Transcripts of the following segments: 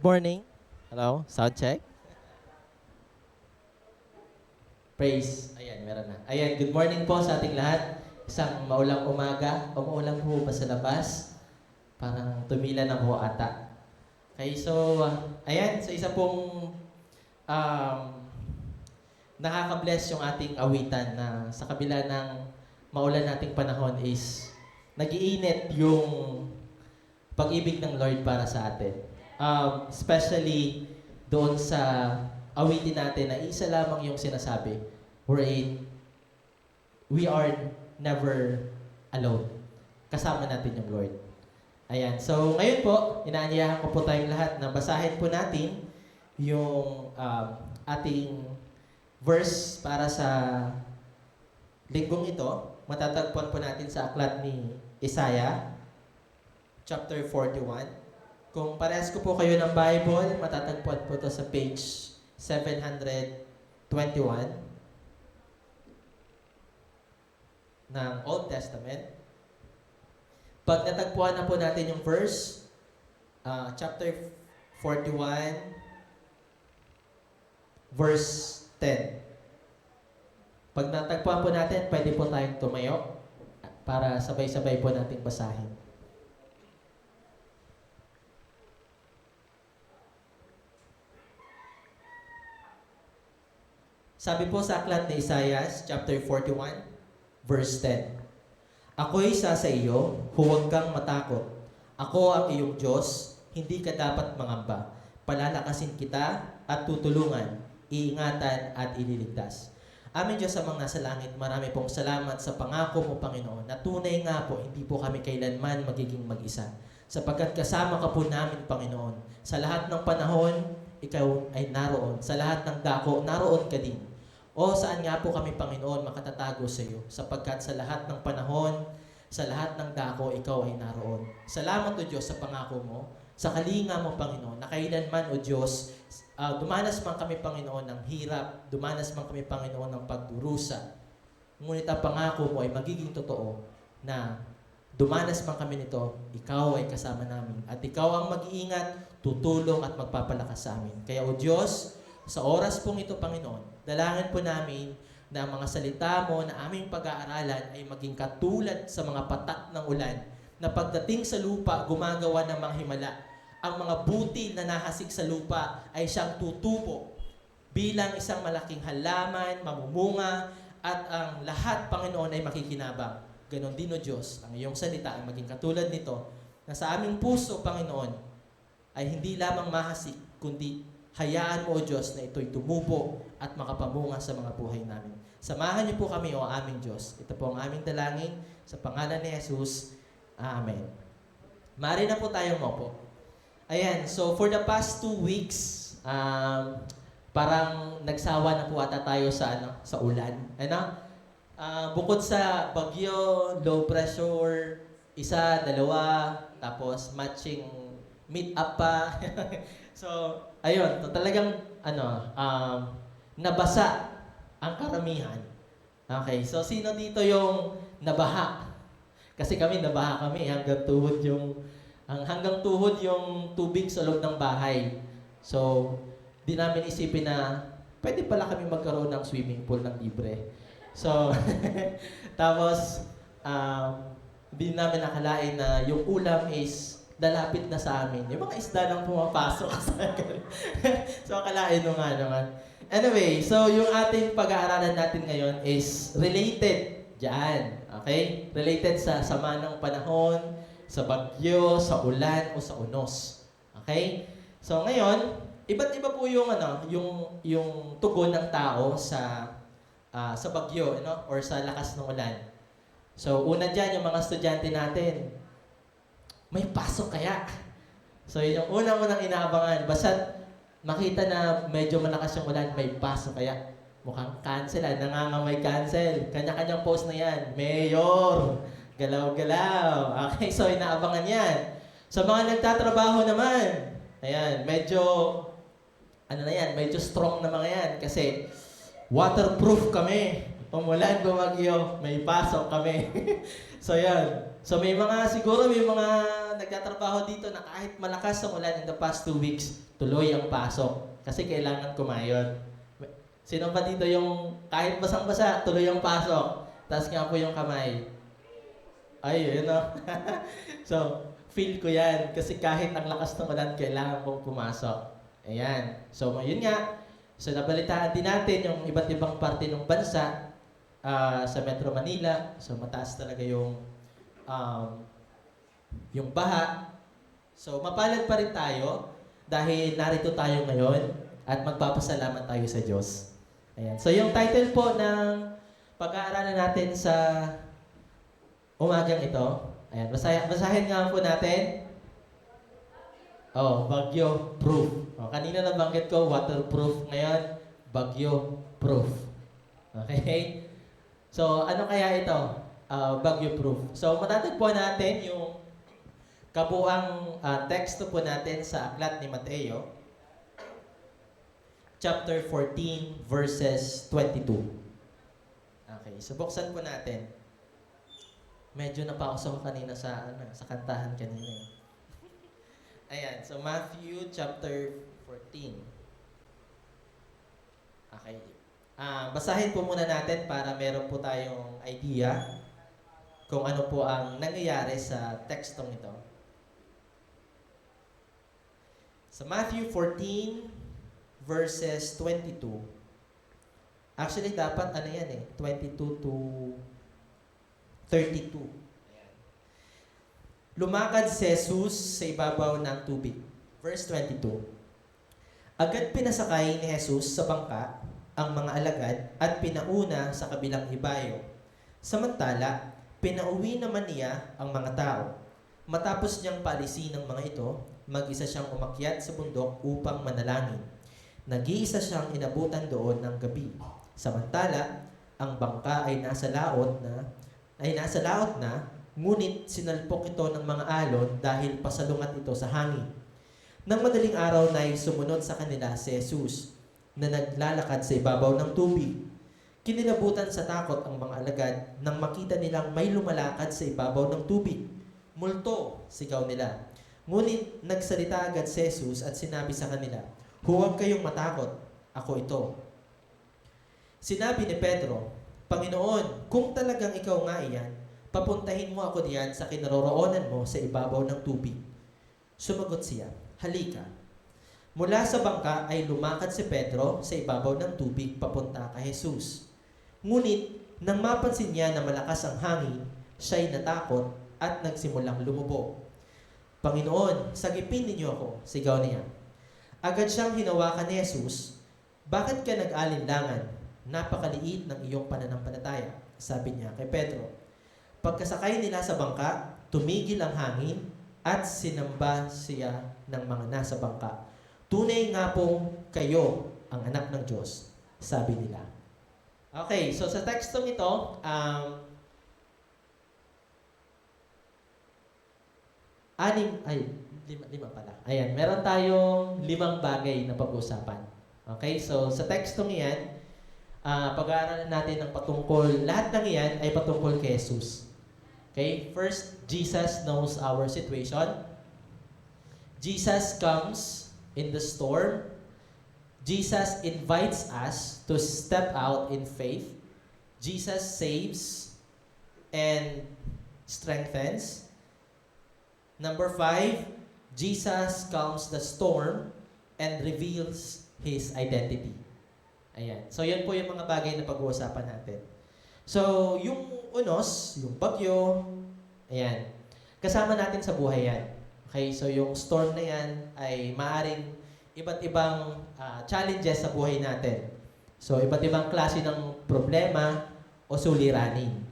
morning. Hello, sound check. Praise. Ayan, meron na. Ayan, good morning po sa ating lahat. Isang maulang umaga. O maulang po ba sa labas? Parang tumila na po ata. Okay, so, ayan, sa isa pong um, nakaka-bless yung ating awitan na sa kabila ng maulan nating panahon is nag-iinit yung pag-ibig ng Lord para sa atin. Especially doon sa awitin natin na isa lamang yung sinasabi, wherein we are never alone. Kasama natin yung Lord. Ayan. So, ngayon po, inaanyayahan ko po tayong lahat na basahin po natin yung ating verse para sa linggong ito. Matatagpuan po natin sa aklat ni Isaiah, chapter 41. Kung parehas ko po kayo ng Bible, matatagpuan po ito sa page 721 ng Old Testament. Pag natagpuan na po natin yung verse, chapter 41, verse 10. Pag natagpuan po natin, pwede po tayong tumayo para sabay-sabay po nating basahin. Sabi po sa aklat ni Isaiah, chapter 41, verse 10. Ako'y isa sa iyo, huwag kang matakot. Ako ang iyong Diyos, hindi ka dapat mangamba. Palalakasin kita at tutulungan, iingatan at ililigtas. Aming Diyos amang nasa langit, marami pong salamat sa pangako mo, Panginoon, na tunay nga po, hindi po kami kailanman magiging mag-isa. Sapagkat kasama ka po namin, Panginoon. Sa lahat ng panahon, ikaw ay naroon. Sa lahat ng dako, naroon ka din. O saan nga po kami, Panginoon, makatatago sa iyo? Sapagkat sa lahat ng panahon, sa lahat ng dako, ikaw ay naroon. Salamat, O Diyos, sa pangako mo, sa kalinga mo, Panginoon, na kailanman, O Diyos, dumanas man kami, Panginoon, ng hirap, dumanas man kami, Panginoon, ng pagdurusa. Ngunit ang pangako mo ay magiging totoo na dumanas man kami nito, ikaw ay kasama namin. At ikaw ang mag-iingat, tutulong at magpapalakas sa amin. Kaya, O Diyos, sa oras pong ito, Panginoon, dalangin po namin na ang mga salita mo na aming pag-aaralan ay maging katulad sa mga patak ng ulan na pagdating sa lupa, gumagawa ng mga himala. Ang mga butil na nahasik sa lupa ay siyang tutubo bilang isang malaking halaman, mamumunga, at ang lahat, Panginoon, ay makikinabang. Ganon din, O Diyos, ang iyong salita ay maging katulad nito na sa aming puso, Panginoon, ay hindi lamang mahasik, kundi hayaan mo, O Diyos, na ito'y tumubo at makapamunga sa mga buhay namin. Samahan niyo po kami, O aming Diyos. Ito po ang aming dalangin sa pangalan ni Jesus. Amen. Maaari na po tayong mopo. Ayan, so for the past 2 weeks, parang nagsawa na po ata tayo sa ulan. Bukod sa bagyo, low pressure, isa, dalawa, tapos matching meet up pa. So, ayun, talagang nabasa ang karamihan. Okay, so sino dito yung nabaha? Kasi kami nabaha kami hanggang tuhod yung tubig sa loob ng bahay. So, di namin isipin na pwede pala kami magkaroon ng swimming pool ng libre. So, tapos di namin nakalain na yung ulam is lalapit na sa amin. Yung mga isda lang pumapasok sa akin. So, akalain mo nga naman. Anyway, so yung ating pag-aaralan natin ngayon is related dyan. Okay? Related sa sama ng panahon, sa bagyo, sa ulan, o sa unos. Okay? So, ngayon, iba't iba po yung tugon ng tao sa bagyo, or sa lakas ng ulan. So, una dyan, yung mga estudyante natin, may pasok kaya? So, yun yung unang-unang inaabangan. Basta makita na medyo malakas yung ulan, may pasok kaya? Mukhang cancel, nangangamay cancel. Kanya-kanyang post na yan. Mayor! Galaw-galaw. Okay, so inaabangan yan. Sa mga nagtatrabaho naman, ayan, medyo strong na mga yan. Kasi waterproof kami. Umulan, bumagyo, may pasok kami. So, yan. So siguro may mga nagtatrabaho dito na kahit malakas ang ulan in the past 2 weeks, tuloy ang pasok. Kasi kailangan kumayod. Sino pa dito yung kahit basang-basa, tuloy ang pasok? Taas nga po yung kamay. Ay, yun o. So, feel ko yan. Kasi kahit ang lakas ng ulan, kailangan pong pumasok. Ayan. So, yun nga. So, nabalitaan din natin yung iba't ibang parte ng bansa sa Metro Manila. So, mataas talaga yung baha. So, mapalad pa rin tayo dahil narito tayo ngayon at magpapasalamat tayo sa Diyos. Ayan. So, yung title po ng pag-aaralan natin sa umagang ito, ayan, basahin nga po natin. Bagyo proof. Kanina nabanggit ko, waterproof. Ngayon, bagyo proof. Okay? So, ano kaya ito? Bagyo proof. So, matatagpuan natin yung kabuang teksto po natin sa aklat ni Mateo, chapter 14, verses 22. Okay, so buksan po natin. Medyo napauso ko kanina sa kantahan kanina. Ayan, so Matthew chapter 14. Okay. Basahin po muna natin para meron po tayong idea kung ano po ang nangyayari sa tekstong ito. Sa Matthew 14, verses 22. Actually, dapat 22 to 32. Ayan. Lumakad si Jesus sa ibabaw ng tubig. Verse 22. Agad pinasakay ni Jesus sa bangka ang mga alagad at pinauna sa kabilang ibayo. Samantala, pinauwi naman niya ang mga tao. Matapos niyang paalisin ng mga ito, mag-isa siyang umakyat sa bundok upang manalangin. Nag-iisa siyang inabutan doon ng gabi. Samantala, ang bangka ay nasa laot na, ngunit sinalpok ito ng mga alon dahil pasalungat ito sa hangin. Nang madaling araw na sumunod sa kanila si Jesus na naglalakad sa ibabaw ng tubig. Kinilabutan sa takot ang mga alagad nang makita nilang may lumalakad sa ibabaw ng tubig. Multo, sigaw nila. Ngunit nagsalita agad si Jesus at sinabi sa kanila, "Huwag kayong matakot, ako ito." Sinabi ni Pedro, "Panginoon, kung talagang ikaw nga iyan, papuntahin mo ako diyan sa kinaroroonan mo sa ibabaw ng tubig." Sumagot siya, "Halika." Mula sa bangka ay lumakad si Pedro sa ibabaw ng tubig papunta kay Jesus. Ngunit, nang mapansin niya na malakas ang hangin, siya'y natakot at nagsimulang lumubog. "Panginoon, sagipin ninyo ako," sigaw niya. Agad siyang hinawakan ni Jesus. "Bakit ka nag-alinlangan? Napakaliit ng iyong pananampalataya," sabi niya kay Pedro. Pagkasakay nila sa bangka, tumigil ang hangin at sinamba siya ng mga nasa bangka. "Tunay nga pong kayo ang anak ng Diyos," sabi nila. Okay, so sa tekstong ito, lima pala. Ayan, meron tayong 5 bagay na pag-usapan. Okay, so sa tekstong iyan, pag-aaralan natin ng lahat ng iyan ay patungkol kay Jesus. Okay, first, Jesus knows our situation. Jesus comes in the storm. Jesus invites us to step out in faith. Jesus saves and strengthens. Number 5, Jesus calms the storm and reveals His identity. Ayan. So, yan po yung mga bagay na pag-uusapan natin. So, yung unos, yung bagyo, ayan, kasama natin sa buhay yan. Okay, so yung storm na yan ay maaaring iba't ibang challenges sa buhay natin. So, iba't ibang klase ng problema o suliranin.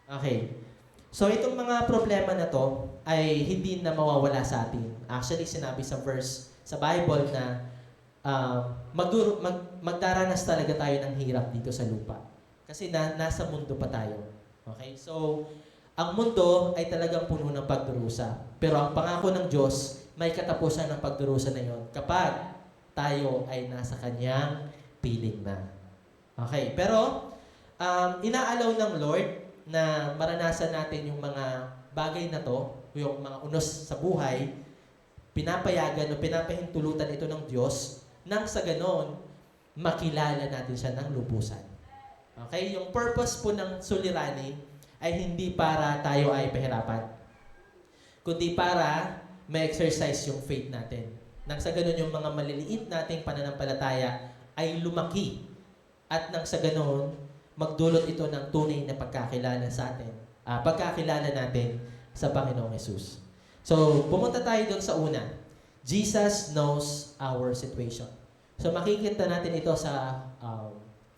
Okay. So, itong mga problema na to ay hindi na mawawala sa atin. Actually, sinabi sa verse sa Bible na magdaranas talaga tayo ng hirap dito sa lupa. Kasi nasa mundo pa tayo. Okay? So, ang mundo ay talagang puno ng pagdurusa. Pero ang pangako ng Diyos, may katapusan ng pagdurusa na yon kapag tayo ay nasa Kanyang piling na. Okay? Pero, inaalaw ng Lord na maranasan natin yung mga bagay na to, yung mga unos sa buhay, pinapayagan o pinapahintulutan ito ng Diyos nang sa ganon, makilala natin siya ng lubusan. Okay? Yung purpose po ng suliranin ay hindi para tayo ay pahirapan, kundi para ma-exercise yung faith natin. Nang sa ganon, yung mga maliliit nating pananampalataya ay lumaki at nang sa ganon, magdulot ito ng tunay na pagkakilala sa atin, pagkakilala natin sa Panginoong Hesus. So, pumunta tayo doon sa una. Jesus knows our situation. So, makikita natin ito sa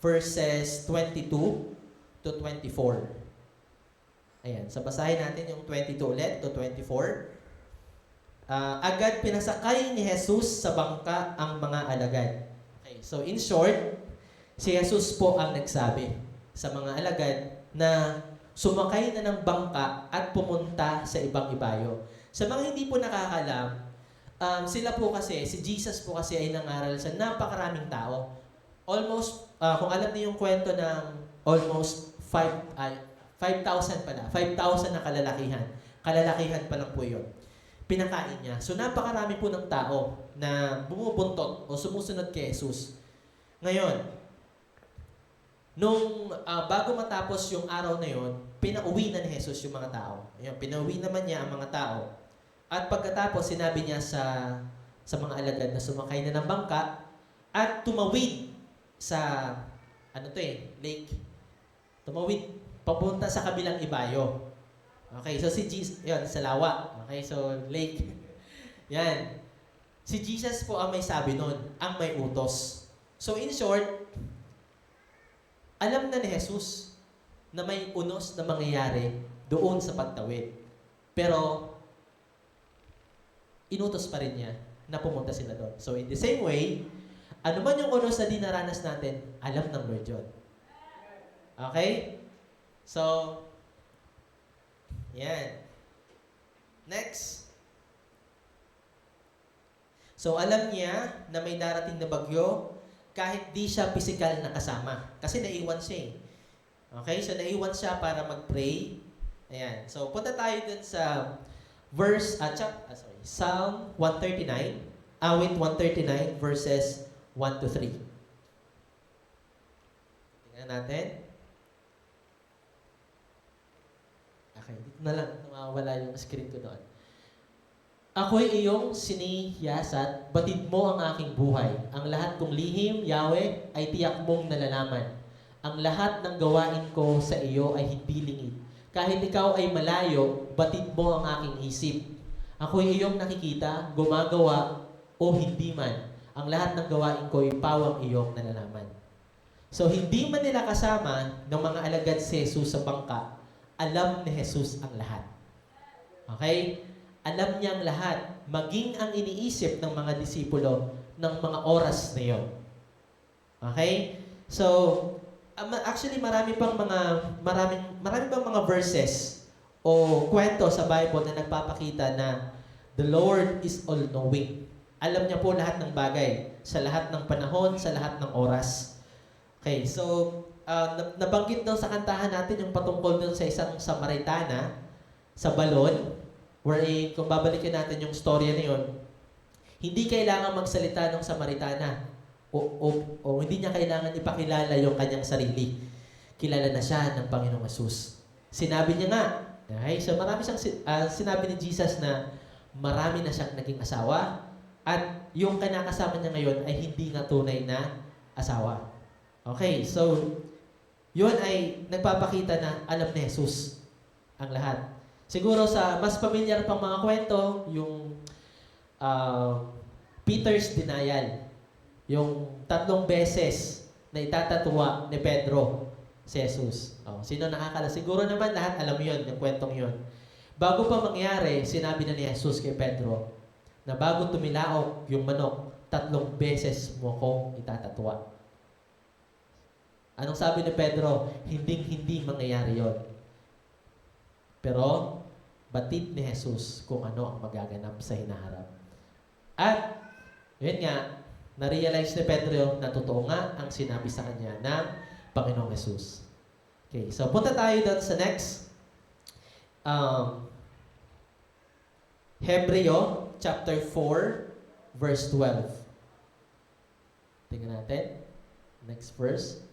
verses 22 to 24. Ayan. So, basahin natin yung 22 ulit to 24. Agad pinasakay ni Jesus sa bangka ang mga alagad. Okay. So, in short, si Jesus po ang nagsabi sa mga alagad na sumakay na ng bangka at pumunta sa ibang ibayo. Sa mga hindi po nakakalam, sila po kasi, si Jesus po kasi ay nangaral sa napakaraming tao. Almost, kung alam niyo yung kwento ng almost 5,000 pala, 5,000 na kalalakihan. Kalalakihan pa lang po yun. Pinakain niya. So napakarami po ng tao na bumubuntot o sumusunod kay Jesus. Ngayon, nung bago matapos yung araw na yon, pinauwi na ni Jesus yung mga tao. Ayun, pinauwi naman niya ang mga tao. At pagkatapos, sinabi niya sa mga alagad na sumakay na ng bangka at tumawid sa, lake. Tumawid, papunta sa kabilang ibayo. Okay, so si Jesus, yun, sa lawa. Okay, so lake. Yan. Si Jesus po ang may sabi nun, ang may utos. So in short, alam na ni Jesus na may unos na mangyayari doon sa pagtawid. Pero, inutos pa rin niya na pumunta sila doon. So in the same way, ano man yung unos na dinaranas natin, alam ng Lord yun. Okay? So, yan. Next. So, alam niya na may darating na bagyo kahit di siya physical na kasama. Kasi naiwan siya eh. Okay? So, naiwan siya para mag-pray. Ayan. So, punta tayo dun sa Psalm 139. Awit 139 verses 1 to 3. Tingnan natin. Okay, dito na lang. Nawawala yung screen ko doon. Ako'y iyong sinihiyasat, batid mo ang aking buhay. Ang lahat kong lihim, Yahweh, ay tiyak mong nalalaman. Ang lahat ng gawain ko sa iyo ay hindi lingid. Kahit ikaw ay malayo, batid mo ang aking isip. Ako'y iyong nakikita, gumagawa, o hindi man. Ang lahat ng gawain ko ay pawang iyong nalalaman. So, hindi man nila kasama ng mga alagad si Jesus sa bangka, alam ni Jesus ang lahat. Okay? Alam niya ang lahat, maging ang iniisip ng mga disipulo ng mga oras na yun. Okay? So, actually marami pang mga verses o kwento sa Bible na nagpapakita na the Lord is all-knowing. Alam niya po lahat ng bagay, sa lahat ng panahon, sa lahat ng oras. Okay, so nabanggit daw sa kantahan natin yung patungkol dun sa isang Samaritana sa balon, wherein kung babalikin natin yung storya na yun, hindi kailangan magsalita ng Samaritana o hindi niya kailangan ipakilala yung kanyang sarili. Kilala na siya ng Panginoong Hesus. Sinabi niya nga, okay, so marami siyang sinabi ni Jesus na marami na siyang naging asawa at yung kinakasama niya ngayon ay hindi na tunay na asawa. Okay, so yun ay nagpapakita na alam ni Jesus ang lahat. Siguro sa mas pamilyar pang mga kwento, yung Peter's denial. Yung 3 beses na itatatuwa ni Pedro si Jesus. Sino nakakala? Siguro naman lahat alam yun, yung kwentong yun. Bago pa mangyari, sinabi na ni Jesus kay Pedro na bago tumilaok yung manok, 3 beses mo ko itatatuwa. Anong sabi ni Pedro? Hindi mangyayari yon. Pero, batid ni Jesus kung ano ang magaganap sa hinaharap. At, yun nga, na-realize ni Pedro na totoo nga ang sinabi sa kanya ng Panginoong Jesus. Okay, so punta tayo doon sa next. Hebreo chapter 4 verse 12. Tingnan natin. Next verse.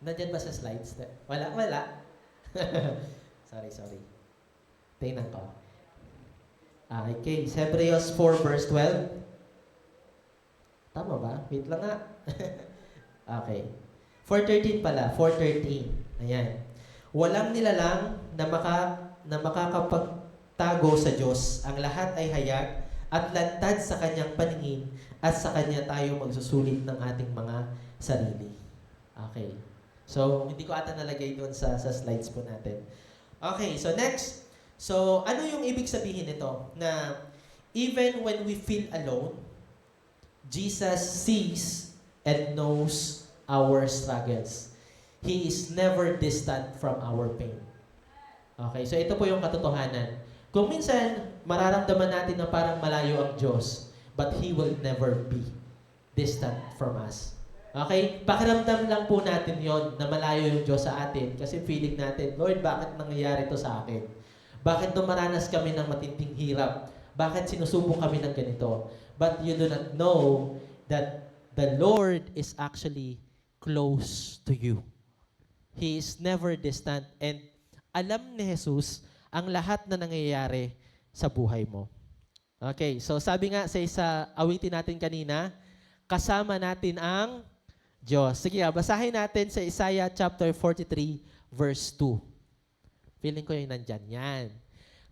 Nandyan ba sa slides? Wala, wala. sorry. Tingnan ko. Okay, Hebreos 4 verse 12. Tama ba? Wait lang nga. Okay. 4:13 pala. 4:13. Ayan. Walang nilalang na makakapagtago sa Diyos. Ang lahat ay hayag at lantad sa kanyang paningin at sa kanya tayo magsusulit ng ating mga sarili. Okay. So, hindi ko ata nalagay doon sa slides po natin. Okay, so next. So, ano yung ibig sabihin nito? Na even when we feel alone, Jesus sees and knows our struggles. He is never distant from our pain. Okay, so ito po yung katotohanan. Kung minsan, mararamdaman natin na parang malayo ang Diyos, but He will never be distant from us. Okay? Pakiramdam lang po natin yon na malayo yung Diyos sa atin kasi feeling natin, Lord, bakit nangyayari to sa akin? Bakit dumaranas kami ng matinding hirap? Bakit sinusubok kami ng ganito? But you do not know that the Lord is actually close to you. He is never distant and alam ni Jesus ang lahat na nangyayari sa buhay mo. Okay, so sabi nga sa isa awitin natin kanina, kasama natin ang Diyos. Sige, basahin natin sa Isaiah chapter 43 verse 2. Feeling ko yung nandyan. Yan.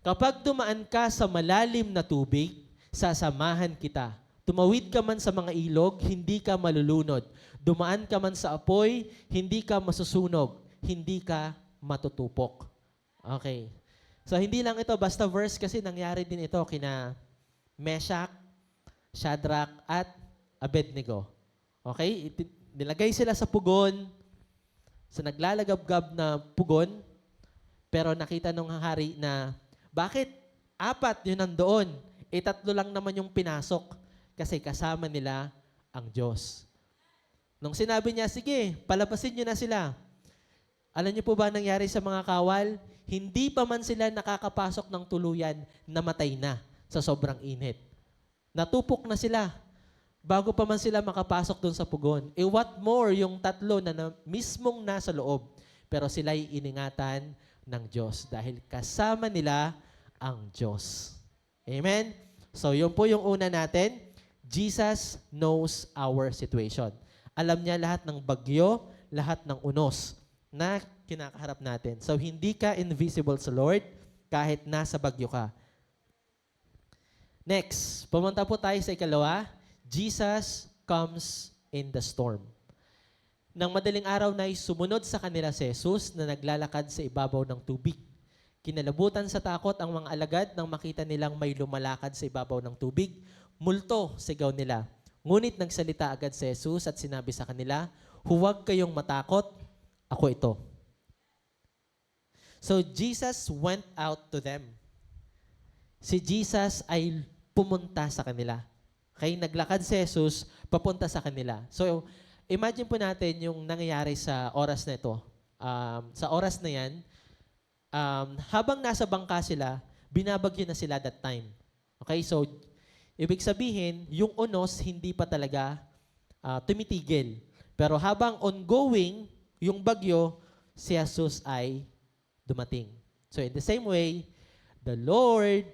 Kapag dumaan ka sa malalim na tubig, sasamahan kita. Tumawid ka man sa mga ilog, hindi ka malulunod. Dumaan ka man sa apoy, hindi ka masusunog. Hindi ka matutupok. Okay. So, hindi lang ito basta verse kasi nangyari din ito kina Meshach, Shadrach, at Abednego. Okay? Nilagay sila sa pugon, sa naglalagabgab na pugon, pero nakita nung hari na, bakit apat yun nandoon? Tatlo lang naman yung pinasok kasi kasama nila ang Diyos. Nung sinabi niya, sige, palabasin nyo na sila. Alam niyo po ba nangyari sa mga kawal? Hindi pa man sila nakakapasok ng tuluyan, namatay na sa sobrang init. Natupok na sila. Bago pa man sila makapasok doon sa pugon. What more yung tatlo na mismong nasa loob, pero sila'y iningatan ng Diyos dahil kasama nila ang Diyos. Amen? So, yun po yung una natin. Jesus knows our situation. Alam niya lahat ng bagyo, lahat ng unos na kinakaharap natin. So, hindi ka invisible sa Lord kahit nasa bagyo ka. Next, pumunta po tayo sa ikalawa. Jesus comes in the storm. Nang madaling araw na sumunod sa kanila si Jesus na naglalakad sa ibabaw ng tubig. Kinalabutan sa takot ang mga alagad nang makita nilang may lumalakad sa ibabaw ng tubig. Multo, sigaw nila. Ngunit nagsalita agad si Jesus at sinabi sa kanila, huwag kayong matakot, ako ito. So Jesus went out to them. Si Jesus ay pumunta sa kanila. Okay, naglakad si Jesus papunta sa kanila. So, imagine po natin yung nangyayari sa oras na ito. Sa oras na yan, habang nasa bangka sila, binabagyo na sila that time. Okay, so, ibig sabihin, yung unos hindi pa talaga tumitigil. Pero habang ongoing, yung bagyo, si Jesus ay dumating. So, in the same way, the Lord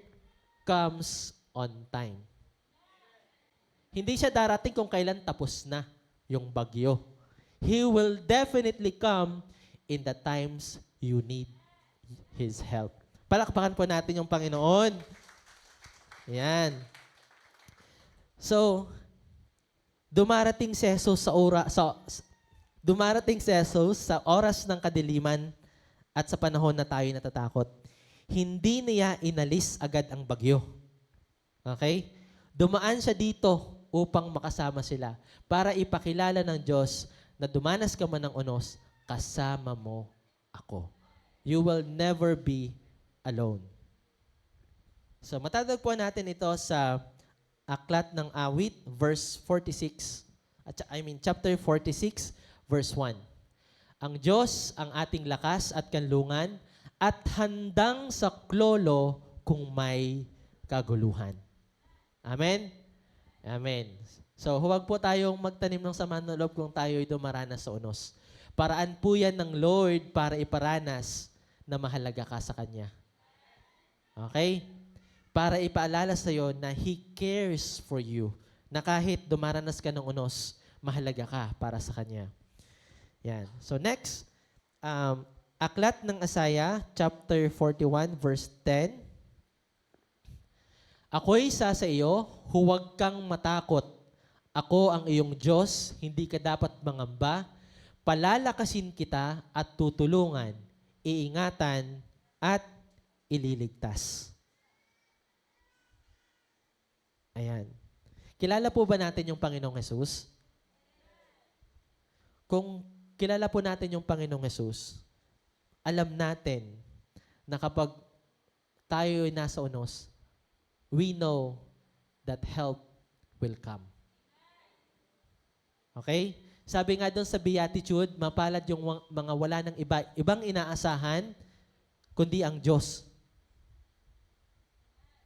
comes on time. Hindi siya darating kung kailan tapos na yung bagyo. He will definitely come in the times you need His help. Palakpakan po natin yung Panginoon. Yan. So, dumarating si Jesus sa oras ng kadiliman at sa panahon na tayo natatakot. Hindi niya inalis agad ang bagyo. Okay? Dumaan siya dito upang makasama sila para ipakilala ng Diyos na dumanas ka man ng unos, kasama mo ako. You will never be alone. So matatagpuan natin ito sa Aklat ng Awit, verse 46, chapter 46, verse 1. Ang Diyos ang ating lakas at kanlungan at handang saklolo kung may kaguluhan. Amen? Amen. So huwag po tayong magtanim ng sama ng loob kung tayo'y dumaranas sa unos. Paraan po yan ng Lord para iparanas na mahalaga ka sa Kanya. Okay? Para ipaalala sa iyo na He cares for you. Na kahit dumaranas ka ng unos, mahalaga ka para sa Kanya. Yan. So next, Aklat ng Isaiah, chapter 41, verse 10. Ako'y sa iyo, huwag kang matakot. Ako ang iyong Diyos, hindi ka dapat mangamba. Palalakasin kita at tutulungan, iingatan at ililigtas. Ayan. Kilala po ba natin yung Panginoong Hesus? Kung kilala po natin yung Panginoong Hesus, alam natin na kapag tayo ay nasa unos, we know that help will come. Okay? Sabi nga doon sa Beatitude, mapalad yung mga wala ng ibang inaasahan, kundi ang Diyos.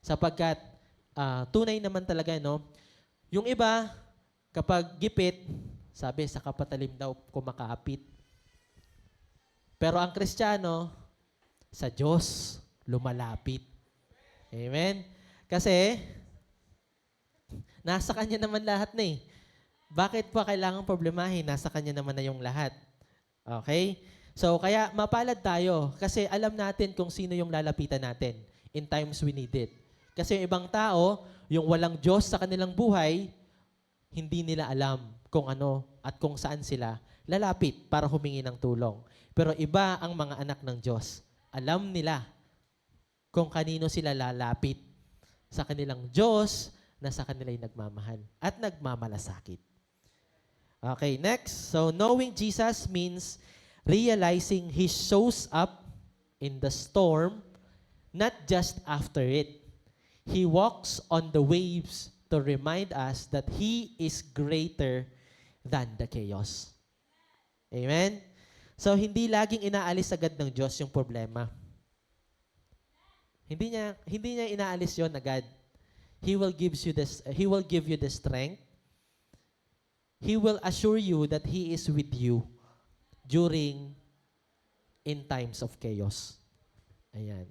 Sapagkat, tunay naman talaga, no? Yung iba, kapag gipit, sabi, sa kapatalim daw kumakaapit. Pero ang Kristiyano, sa Diyos, lumalapit. Amen? Kasi, nasa Kanya naman lahat na eh. Bakit pa kailangan problemahin? Nasa Kanya naman na yung lahat. Okay? So, kaya mapalad tayo kasi alam natin kung sino yung lalapitan natin in times we need it. Kasi yung ibang tao, yung walang Diyos sa kanilang buhay, hindi nila alam kung ano at kung saan sila lalapit para humingi ng tulong. Pero iba ang mga anak ng Diyos. Alam nila kung kanino sila lalapit sa kanilang Diyos na sa kanila'y nagmamahal at nagmamalasakit. Okay, next. So, knowing Jesus means realizing He shows up in the storm, not just after it. He walks on the waves to remind us that He is greater than the chaos. Amen? So, hindi laging inaalis agad ng Diyos yung problema. Hindi niya inaalis yon agad. He will give you the strength. He will assure you that He is with you in times of chaos. Ayan.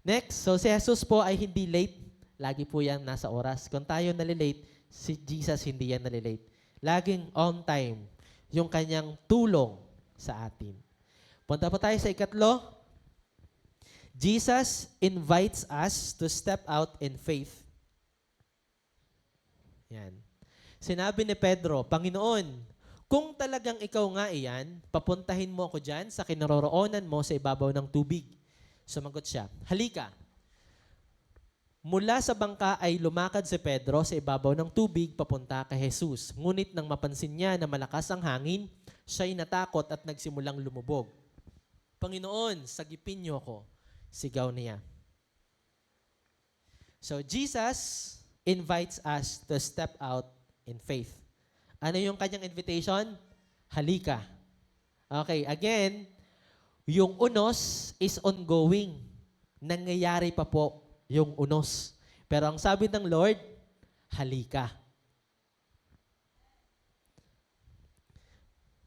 Next, so si Jesus po ay hindi late. Lagi po yan nasa oras. Kung tayo nalilate, si Jesus hindi yan nalilate. Laging on time yung kanyang tulong sa atin. Punta po tayo sa ikatlo. Jesus invites us to step out in faith. Yan. Sinabi ni Pedro, Panginoon, kung talagang ikaw nga iyan, papuntahin mo ako dyan sa kinaroroonan mo sa ibabaw ng tubig. Sumagot siya, halika. Mula sa bangka ay lumakad si Pedro sa ibabaw ng tubig papunta kay Jesus. Ngunit nang mapansin niya na malakas ang hangin, siya'y natakot at nagsimulang lumubog. Panginoon, sagipin niyo ako. Sigaw niya. So Jesus invites us to step out in faith. Ano yung kanyang invitation? Halika. Okay, again, yung unos is ongoing. Nangyayari pa po yung unos. Pero ang sabi ng Lord, halika.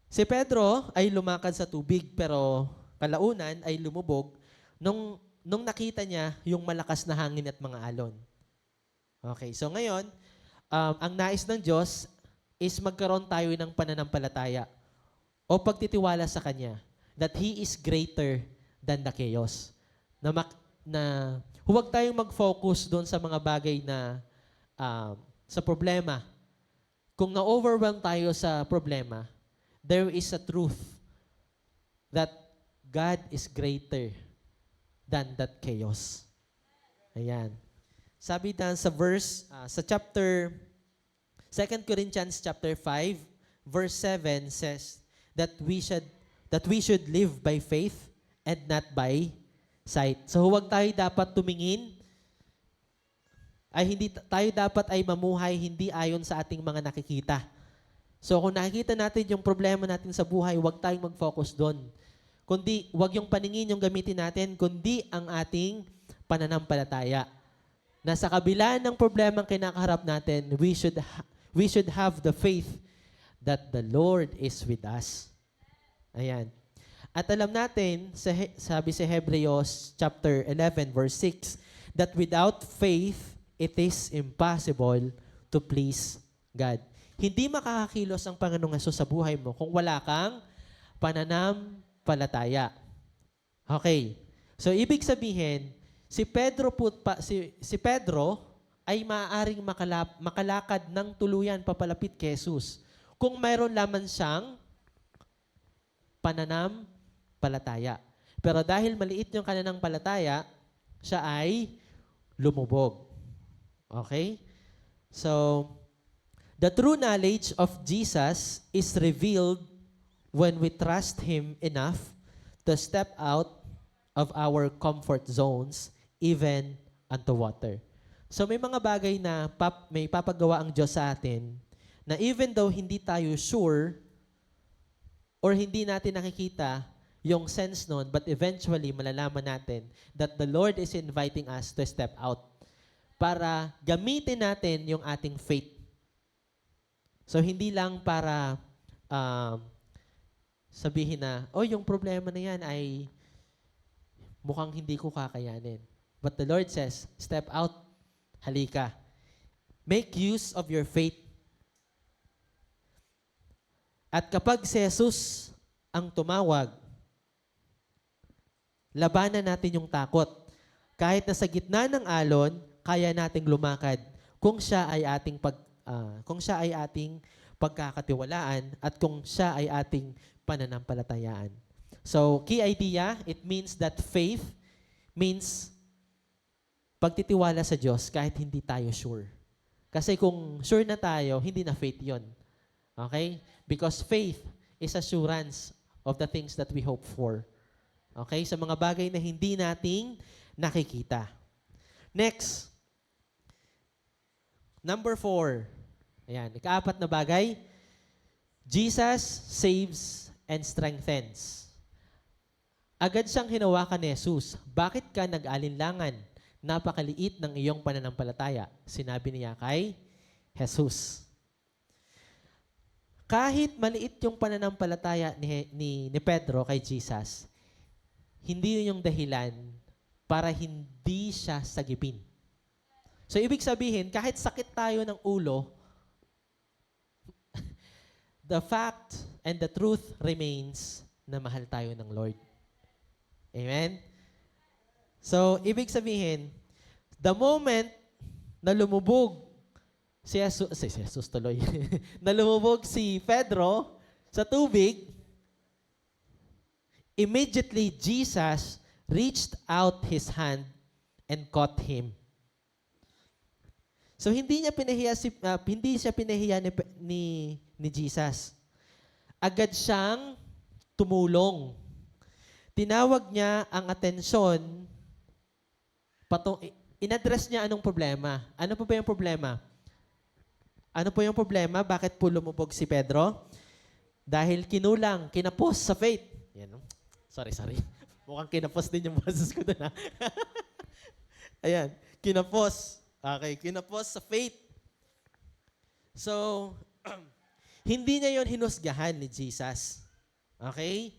Si Pedro ay lumakad sa tubig pero kalaunan ay lumubog nung nakita niya yung malakas na hangin at mga alon. Okay, so ngayon, ang nais ng Diyos is magkaroon tayo ng pananampalataya o pagtitiwala sa Kanya that He is greater than the chaos. Na huwag tayong mag-focus doon sa mga bagay na sa problema. Kung na-overwhelm tayo sa problema, there is a truth that God is greater than that chaos. Ayan. Sabi dan sa verse, sa chapter, 2 Corinthians chapter 5, verse 7 says that we should live by faith and not by sight. So huwag tayo dapat tumingin tayo dapat ay mamuhay hindi ayon sa ating mga nakikita. So kung nakikita natin yung problema natin sa buhay, huwag tayong mag-focus doon. Kundi, huwag yung paningin yung gamitin natin, kundi ang ating pananampalataya. Na sa kabila ng problema ang kinakaharap natin, we should have the faith that the Lord is with us. Ayan. At alam natin, sabi sa Hebrews chapter 11 verse 6, that without faith, it is impossible to please God. Hindi makakakilos ang Panginoong Hesus sa buhay mo kung wala kang pananampalataya. Okay. So, ibig sabihin, si Pedro ay maaaring makalakad ng tuluyan papalapit kay Jesus kung mayroon lamang siyang pananampalataya. Pero dahil maliit yung pananampalataya, siya ay lumubog. Okay? So, the true knowledge of Jesus is revealed when we trust Him enough to step out of our comfort zones, even unto water. So may mga bagay na may papagawa ang Diyos sa atin na even though hindi tayo sure or hindi natin nakikita yung sense nun, but eventually malalaman natin that the Lord is inviting us to step out para gamitin natin yung ating faith. So, hindi lang para sabihin na, yung problema na yan ay mukhang hindi ko kakayanin. But the Lord says, step out, halika. Make use of your faith. At kapag si Jesus ang tumawag, labanan natin yung takot. Kahit na sa gitna ng alon, kaya nating lumakad kung siya ay ating pagkakatiwalaan at kung siya ay ating pananampalatayaan. So, key idea, it means that faith means pagtitiwala sa Diyos kahit hindi tayo sure. Kasi kung sure na tayo, hindi na faith yon. Okay? Because faith is assurance of the things that we hope for. Okay? Sa mga bagay na hindi nating nakikita. Next. Number 4. Ayan, ika-4 na bagay. Jesus saves and strengthens. Agad siyang hinawakan ni Jesus. Bakit ka nag-alinlangan? Napakaliit ng iyong pananampalataya. Sinabi niya kay Jesus. Kahit maliit yung pananampalataya ni Pedro kay Jesus, hindi yun yung dahilan para hindi siya sagipin. So, ibig sabihin, kahit sakit tayo ng ulo, the fact and the truth remains na mahal tayo ng Lord. Amen? So, ibig sabihin, the moment na lumubog si Jesus tuloy, na lumubog si Pedro sa tubig, immediately Jesus reached out His hand and caught him. So hindi siya pinahiya ni Jesus. Agad siyang tumulong. Tinawag niya ang atensyon, in-address niya anong problema. Ano po ba yung problema? Ano po yung problema? Bakit po lumubog si Pedro? Dahil kinapos sa faith. Yan, no? Sorry. Mukhang kinapos din yung boses ko doon, ha? Ayan, kinapos. Okay, kinapos sa faith. So, hindi niya yon hinusgahan ni Jesus. Okay?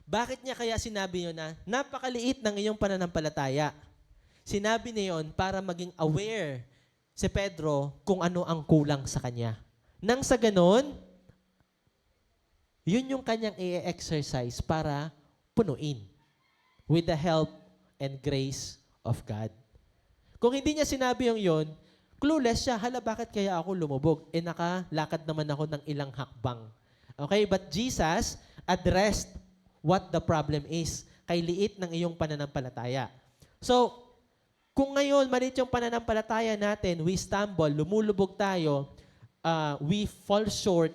Bakit niya kaya sinabi yun na napakaliit ng iyong pananampalataya? Sinabi niya yon para maging aware si Pedro kung ano ang kulang sa kanya. Nang sa ganon, yun yung kanyang i-exercise para punuin with the help and grace of God. Kung hindi niya sinabi yung yun, clueless siya, bakit kaya ako lumubog? Nakalakad naman ako ng ilang hakbang. Okay, but Jesus addressed what the problem is. Kay liit ng iyong pananampalataya. So, kung ngayon, maliit yung pananampalataya natin, we stumble, lumulubog tayo, we fall short,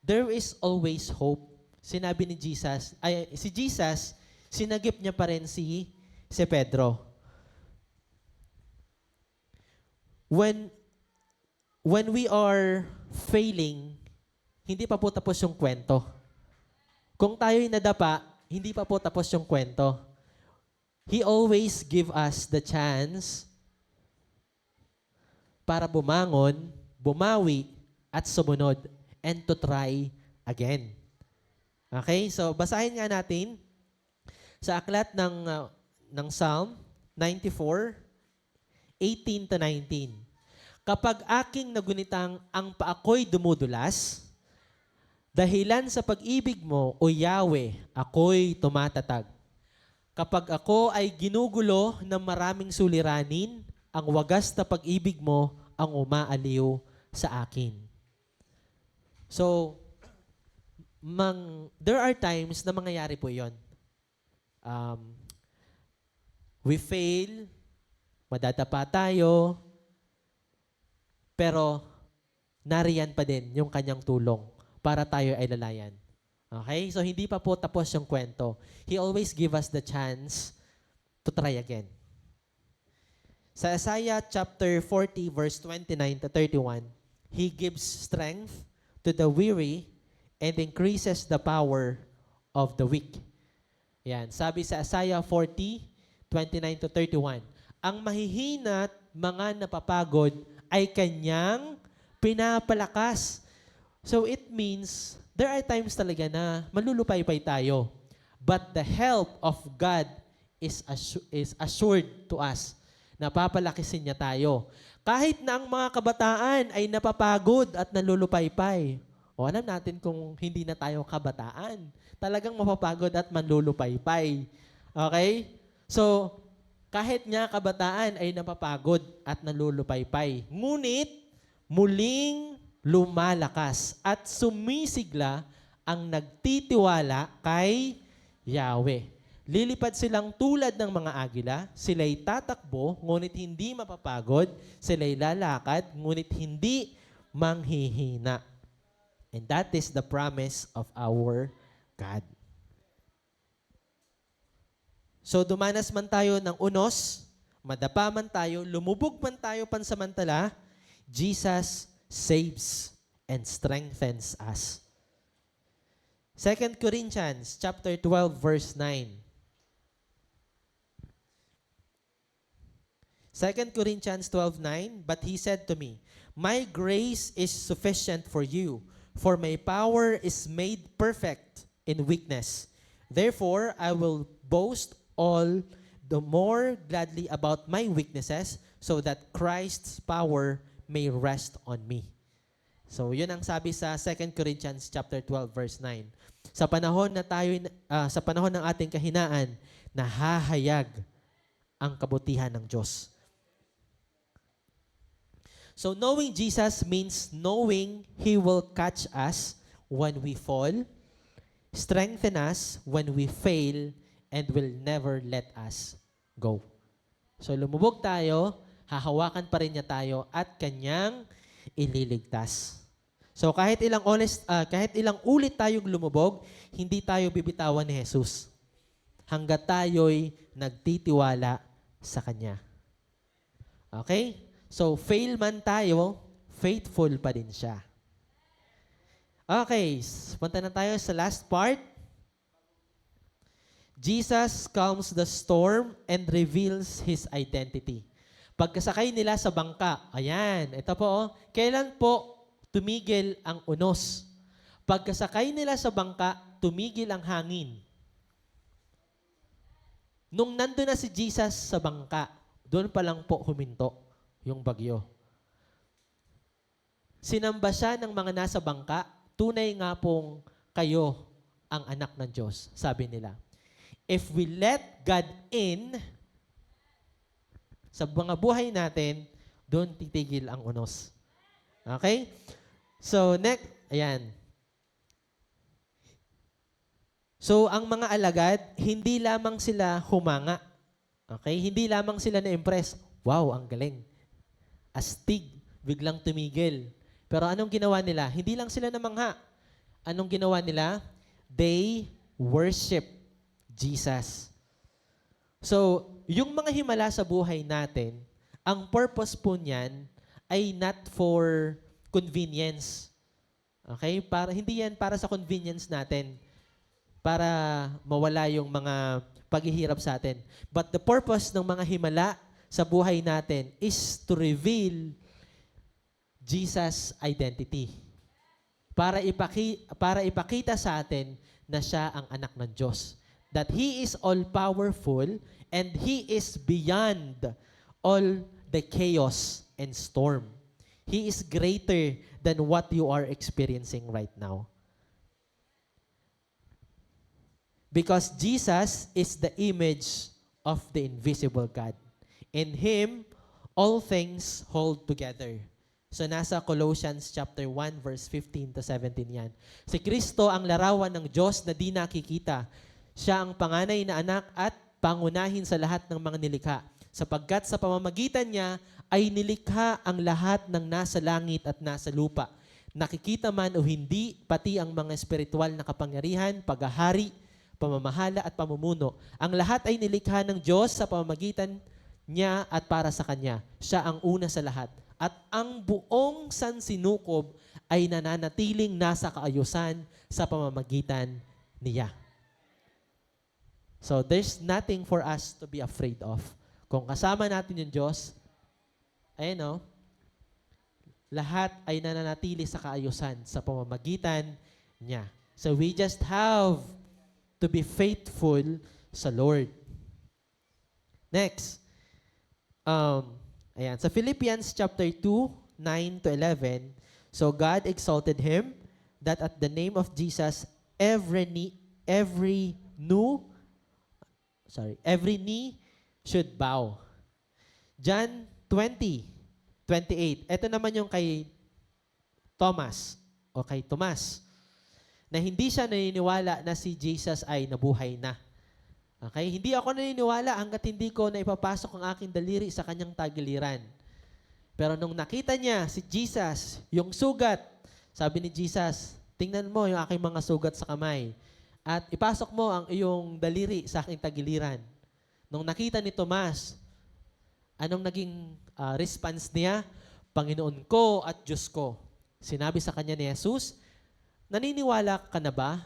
there is always hope. Sinabi ni Jesus, si Jesus, sinagip niya pa rin si Pedro. when when we are failing, hindi pa po tapos yung kwento. Kung tayo'y nadapa, hindi pa po tapos yung kwento. He always give us the chance para bumangon, bumawi, at sumunod, and to try again. Okay? So, basahin nga natin sa aklat ng Psalm 94, 18 to 19. Kapag aking nagunitang ang paako'y dumudulas, dahilan sa pag-ibig mo, O Yahweh, ako'y tumatatag. Kapag ako ay ginugulo ng maraming suliranin, ang wagas na pag-ibig mo ang umaaliw sa akin. So, there are times na mangyayari po yon. We fail, madadapa tayo, pero nariyan pa din yung kanyang tulong para tayo ay lalayan. Okay? So, hindi pa po tapos yung kwento. He always give us the chance to try again. Sa Isaiah chapter 40, verse 29 to 31, He gives strength to the weary and increases the power of the weak. Yan. Sabi sa Isaiah 40, 29 to 31, ang mahihina at mga napapagod ay kanyang pinapalakas. So it means, there are times talaga na malulupay-pay tayo. But the help of God is assured to us. Napapalakisin niya tayo. Kahit na ang mga kabataan ay napapagod at nalulupay-pay. O alam natin kung hindi na tayo kabataan, talagang mapapagod at manlulupay-pay. Okay? So, kahit nga kabataan ay napapagod at nalulupay-pay. Ngunit, muling lumalakas at sumisigla ang nagtitiwala kay Yahweh. Lilipad silang tulad ng mga agila, sila'y tatakbo, ngunit hindi mapapagod, sila'y lalakad, ngunit hindi manghihina. And that is the promise of our God. So dumanas man tayo ng unos, madapa man tayo, lumubog man tayo pansamantala, Jesus saves and strengthens us. 2 Corinthians chapter 12 verse 9. 2 Corinthians 12:9, but he said to me, my grace is sufficient for you, for my power is made perfect in weakness. Therefore, I will boast all the more gladly about my weaknesses, so that Christ's power may rest on me. So, yun ang sabi sa 2 Corinthians chapter 12 verse 9. Sa panahon na tayo sa panahon ng ating kahinaan, nahahayag ang kabutihan ng Diyos. So, knowing Jesus means knowing He will catch us when we fall, strengthen us when we fail, and will never let us go. So, lumubog tayo, hahawakan pa rin niya tayo, at Kanyang ililigtas. So, kahit ilang ulit tayong lumubog, hindi tayo bibitawan ni Jesus hanggat tayo'y nagtitiwala sa Kanya. Okay? So, fail man tayo, faithful pa din siya. Okay, punta na tayo sa last part. Jesus calms the storm and reveals His identity. Pagkasakay nila sa bangka, ayan, ito po, kailan po tumigil ang unos? Pagkasakay nila sa bangka, tumigil ang hangin. Nung nandun na si Jesus sa bangka, doon pa lang po huminto yung bagyo. Sinamba siya ng mga nasa bangka, tunay nga pong kayo ang anak ng Diyos, sabi nila. If we let God in, sa mga buhay natin, doon titigil ang unos. Okay? So, next, ayan. So, ang mga alagad, hindi lamang sila humanga. Okay? Hindi lamang sila na-impress. Wow, ang galing. Astig, biglang tumigil. Pero anong ginawa nila? Hindi lang sila namangha. Anong ginawa nila? They worship Jesus. So, yung mga himala sa buhay natin, ang purpose po niyan ay not for convenience. Okay? Hindi yan para sa convenience natin, para mawala yung mga paghihirap sa atin. But the purpose ng mga himala sa buhay natin is to reveal Jesus' identity. Para ipakita sa atin na siya ang anak ng Diyos. That He is all-powerful and He is beyond all the chaos and storm. He is greater than what you are experiencing right now. Because Jesus is the image of the invisible God. In Him, all things hold together. So nasa Colossians chapter 1 verse 15 to 17 yan. Si Kristo ang larawan ng Diyos na di nakikita. Siya ang panganay na anak at pangunahin sa lahat ng mga nilikha. Sapagkat sa pamamagitan niya ay nilikha ang lahat ng nasa langit at nasa lupa. Nakikita man o hindi, pati ang mga espiritual na kapangyarihan, paghahari, pamamahala at pamumuno. Ang lahat ay nilikha ng Diyos sa pamamagitan niya at para sa Kanya. Siya ang una sa lahat. At ang buong sansinukob ay nananatiling nasa kaayusan sa pamamagitan niya. So there's nothing for us to be afraid of. Kung kasama natin yung Diyos, ayun, lahat ay nananatili sa kaayusan sa pamamagitan niya. So we just have to be faithful sa Lord. Next. Ayan. Sa Philippians chapter 2, 9 to 11, so God exalted Him that at the name of Jesus, every knee should bow. John 20:28. Ito naman yung kay Thomas o kay Tomas, na hindi siya naniniwala na si Jesus ay nabuhay na. Okay? Hindi ako naniniwala hanggat hindi ko na ipapasok ang aking daliri sa kanyang tagiliran. Pero nung nakita niya si Jesus, yung sugat, sabi ni Jesus, tingnan mo yung aking mga sugat sa kamay at ipasok mo ang iyong daliri sa aking tagiliran. Nung nakita ni Tomas, anong naging response niya? Panginoon ko at Diyos ko. Sinabi sa kanya ni Jesus, naniniwala ka na ba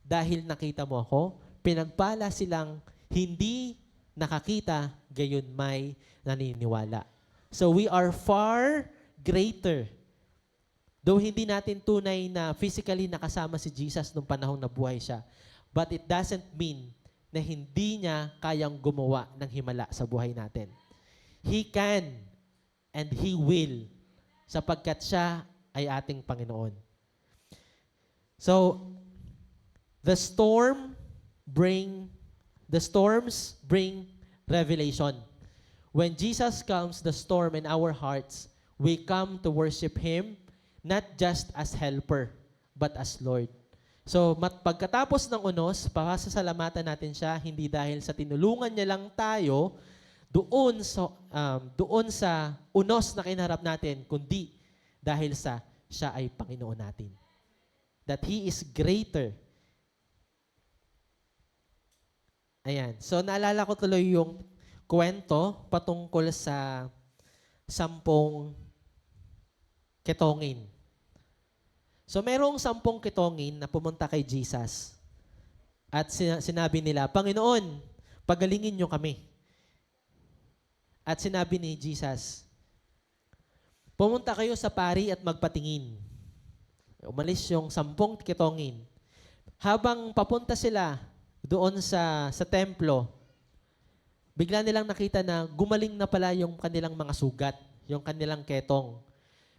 dahil nakita mo ako? Pinagpala silang hindi nakakita, gayon may naniniwala. So we are far greater. Though hindi natin tunay na physically nakasama si Jesus nung panahong nabuhay siya, but it doesn't mean na hindi niya kayang gumawa ng himala sa buhay natin. He can and He will sapagkat siya ay ating Panginoon. So, the storms bring revelation. When Jesus calms the storm in our hearts, we come to worship Him not just as helper, but as Lord. So, pagkatapos ng unos, pasasalamatan natin siya, hindi dahil sa tinulungan niya lang tayo doon sa unos na kinarap natin, kundi dahil sa siya ay Panginoon natin. That He is greater. Ayan. So, naalala ko tuloy yung kwento patungkol sa 10 ketongin. So, merong 10 ketongin na pumunta kay Jesus. At sinabi nila, Panginoon, pagalingin niyo kami. At sinabi ni Jesus, pumunta kayo sa pari at magpatingin. Umalis yung 10 ketongin. Habang papunta sila doon sa templo, bigla nilang nakita na gumaling na pala yung kanilang mga sugat, yung kanilang ketong.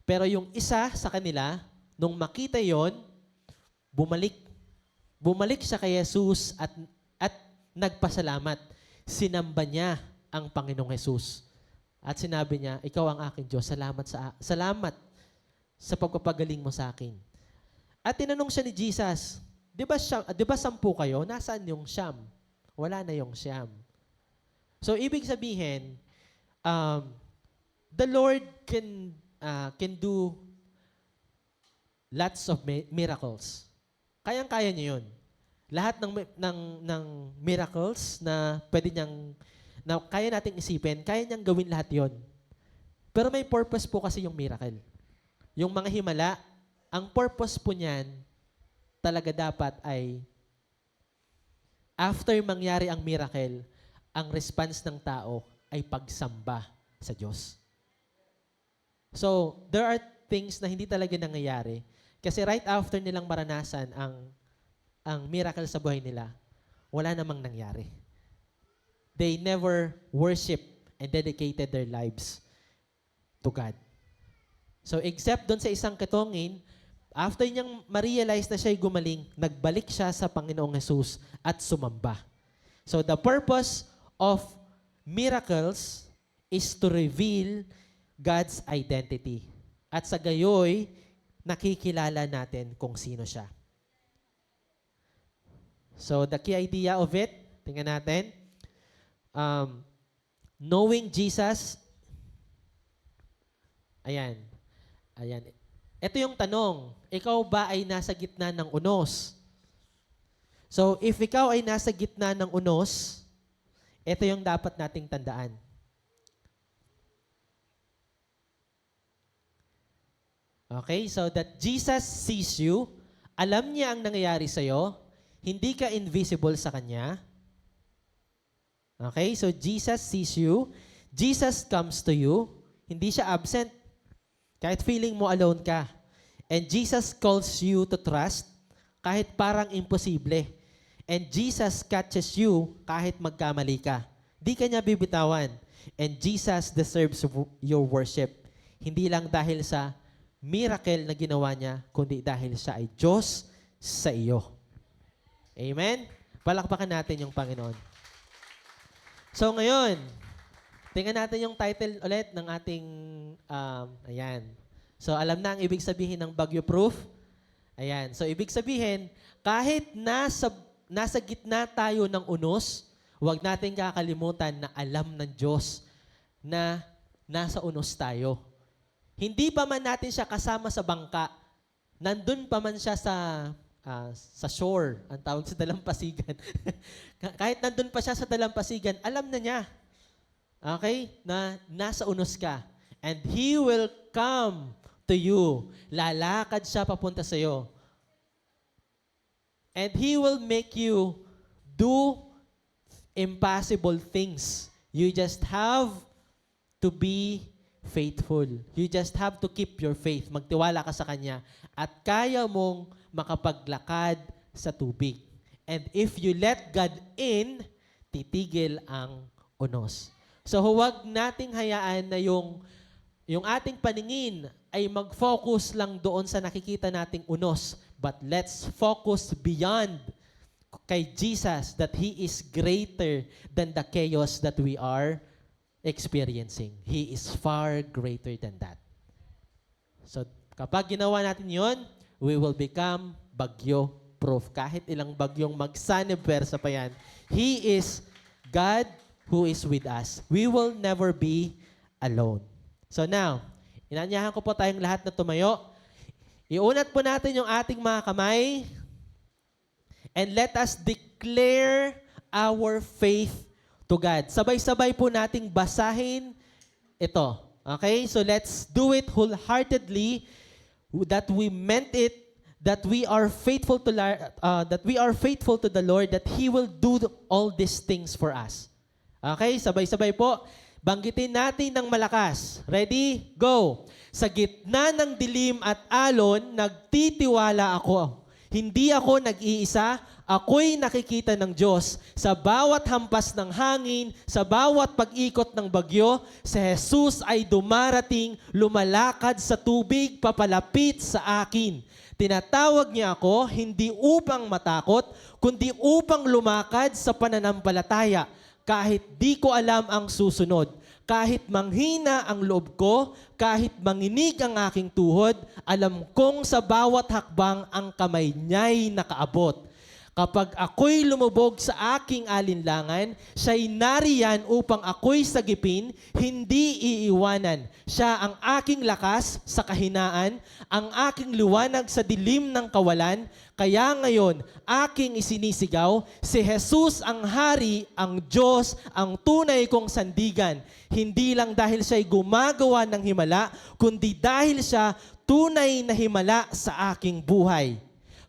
Pero yung isa sa kanila, nung makita yon, bumalik. Bumalik siya kay Jesus at nagpasalamat. Sinamba niya ang Panginoong Jesus. At sinabi niya, ikaw ang aking Diyos, salamat sa pagpapagaling mo sa akin. At tinanong siya ni Jesus, di ba 10 kayo? Nasaan yung 9? Wala na yung 9. So, ibig sabihin, the Lord can do lots of miracles. Kayang-kaya niya yun. Lahat ng miracles na pwede niyang, na kaya nating isipin, kaya niyang gawin lahat yon. Pero may purpose po kasi yung miracle. Yung mga himala, ang purpose po niyan, talaga dapat ay, after mangyari ang miracle, ang response ng tao ay pagsamba sa Diyos. So, there are things na hindi talaga nangyayari. Kasi right after nilang maranasan ang miracle sa buhay nila, wala namang nangyari. They never worship and dedicated their lives to God. So, except doon sa isang katongin, after niyang ma-realize na siya'y gumaling, nagbalik siya sa Panginoong Jesus at sumamba. So, the purpose of miracles is to reveal God's identity. At sa gayoy, nakikilala natin kung sino siya. So, the key idea of it, tingnan natin, knowing Jesus, ayan. Ito yung tanong, ikaw ba ay nasa gitna ng unos? So, if ikaw ay nasa gitna ng unos, ito yung dapat nating tandaan. Okay, so that Jesus sees you, alam niya ang nangyayari sa'yo, hindi ka invisible sa Kanya. Okay, so Jesus sees you, Jesus comes to you, hindi siya absent. Kahit feeling mo alone ka. And Jesus calls you to trust kahit parang imposible. And Jesus catches you kahit magkamali ka. Di ka niya bibitawan. And Jesus deserves your worship. Hindi lang dahil sa miracle na ginawa niya, kundi dahil siya ay Diyos sa iyo. Amen? Palakpakan natin yung Panginoon. So ngayon, tingnan natin yung title ulit ng ating, ayan. So, alam na ang ibig sabihin ng bagyo proof. Ayan. So, ibig sabihin, kahit nasa gitna tayo ng unos, huwag natin kakalimutan na alam ng Diyos na nasa unos tayo. Hindi pa man natin siya kasama sa bangka, nandun pa man siya sa shore, ang tawag sa dalampasigan. Kahit nandun pa siya sa dalampasigan, alam na niya. Okay? Na nasa unos ka. And He will come to you. Lalakad siya papunta sa iyo. And He will make you do impossible things. You just have to be faithful. You just have to keep your faith. Magtiwala ka sa Kanya. At kaya mong makapaglakad sa tubig. And if you let God in, titigil ang unos. So huwag nating hayaan na yung ating paningin ay mag-focus lang doon sa nakikita nating unos. But let's focus beyond kay Jesus that He is greater than the chaos that we are experiencing. He is far greater than that. So kapag ginawa natin yon, we will become bagyo-proof. Kahit ilang bagyong magsanibersa pa yan, He is God who is with us. We will never be alone. So now, inanyahan ko po tayong lahat na tumayo. Iunat po natin yung ating mga kamay and let us declare our faith to God. Sabay-sabay po nating basahin ito. Okay? So let's do it wholeheartedly, that we meant it, that we are faithful to the Lord, that He will do all these things for us. Okay, sabay-sabay po. Banggitin natin ng malakas. Ready? Go! Sa gitna ng dilim at alon, nagtitiwala ako. Hindi ako nag-iisa, ako'y nakikita ng Diyos. Sa bawat hampas ng hangin, sa bawat pag-ikot ng bagyo, si Jesus ay dumarating, lumalakad sa tubig, papalapit sa akin. Tinatawag niya ako, hindi upang matakot, kundi upang lumakad sa pananampalataya. Kahit di ko alam ang susunod, kahit manghina ang loob ko, kahit manginig ang aking tuhod, alam kong sa bawat hakbang ang kamay niya'y nakaabot. Kapag ako'y lumubog sa aking alinlangan, siya'y nariyan upang ako'y sagipin, hindi iiwanan. Siya ang aking lakas sa kahinaan, ang aking liwanag sa dilim ng kawalan. Kaya ngayon, aking isinisigaw, si Jesus ang Hari, ang Diyos, ang tunay kong sandigan. Hindi lang dahil siya'y gumagawa ng himala, kundi dahil siya tunay na himala sa aking buhay.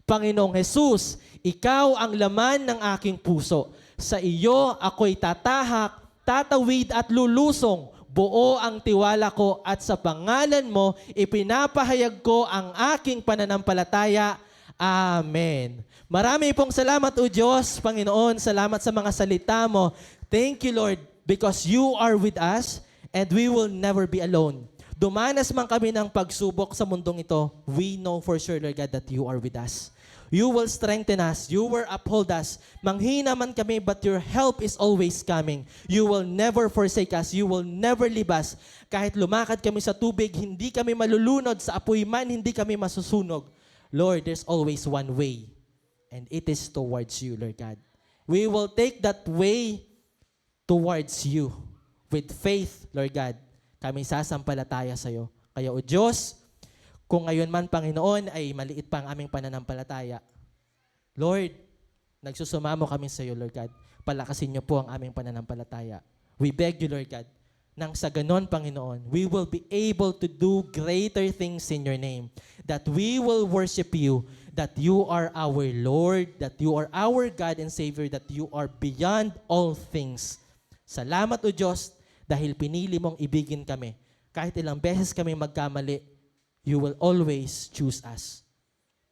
Panginoong Jesus, ikaw ang laman ng aking puso. Sa iyo ako'y tatahak, tatawid at lulusong. Buo ang tiwala ko at sa pangalan mo, ipinapahayag ko ang aking pananampalataya. Amen. Marami pong salamat o Diyos, Panginoon. Salamat sa mga salita mo. Thank you, Lord, because you are with us and we will never be alone. Dumanas man kami ng pagsubok sa mundong ito, we know for sure, Lord God, that you are with us. You will strengthen us. You will uphold us. Manghina man kami, but your help is always coming. You will never forsake us. You will never leave us. Kahit lumakad kami sa tubig, hindi kami malulunod. Sa apoy man, hindi kami masusunog. Lord, there's always one way. And it is towards you, Lord God. We will take that way towards you. With faith, Lord God, kami sasampalataya sa iyo. Kaya, O Diyos, kung ngayon man, Panginoon, ay maliit pa ang aming pananampalataya, Lord, nagsusumamo kami sa iyo, Lord God. Palakasin niyo po ang aming pananampalataya. We beg you, Lord God, nang sa ganon, Panginoon, we will be able to do greater things in your name. That we will worship you, that you are our Lord, that you are our God and Savior, that you are beyond all things. Salamat, O Diyos, dahil pinili mong ibigin kami. Kahit ilang beses kami magkamali, you will always choose us.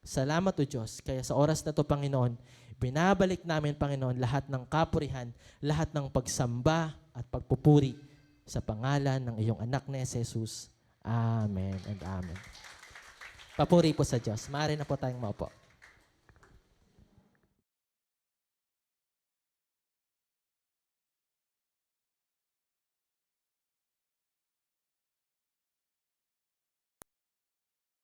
Salamat, O Diyos. Kaya sa oras na to, Panginoon, binabalik namin, Panginoon, lahat ng kapurihan, lahat ng pagsamba at pagpupuri sa pangalan ng iyong anak na Jesus. Amen and amen. Papuri po sa Diyos. Maaari na po tayong maupo.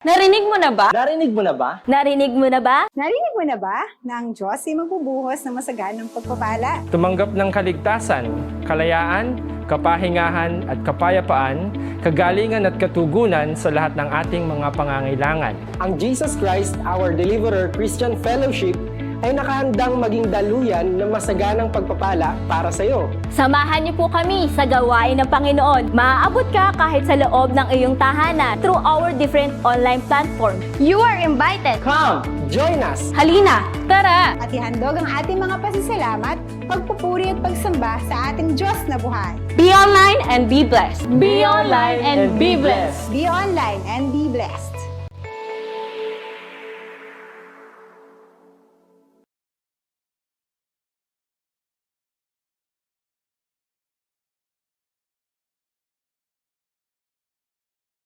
Narinig mo na ba? Narinig mo na ba? Narinig mo na ba? Narinig mo na ba na ang Diyos ay magbubuhos ng masaganang pagpapala? Tumanggap ng kaligtasan, kalayaan, kapahingahan at kapayapaan, kagalingan at katugunan sa lahat ng ating mga pangangailangan. Ang Jesus Christ, our Deliverer Christian Fellowship, ay nakahandang maging daluyan ng masaganang pagpapala para sa iyo. Samahan niyo po kami sa gawain ng Panginoon. Maaabot ka kahit sa loob ng iyong tahanan through our different online platforms. You are invited! Come! Join us! Halina! Tara! At ihandog ang ating mga pasasalamat, pagpupuri at pagsamba sa ating Diyos na buhay. Be online and be blessed! Be online and be blessed! Be online and be blessed.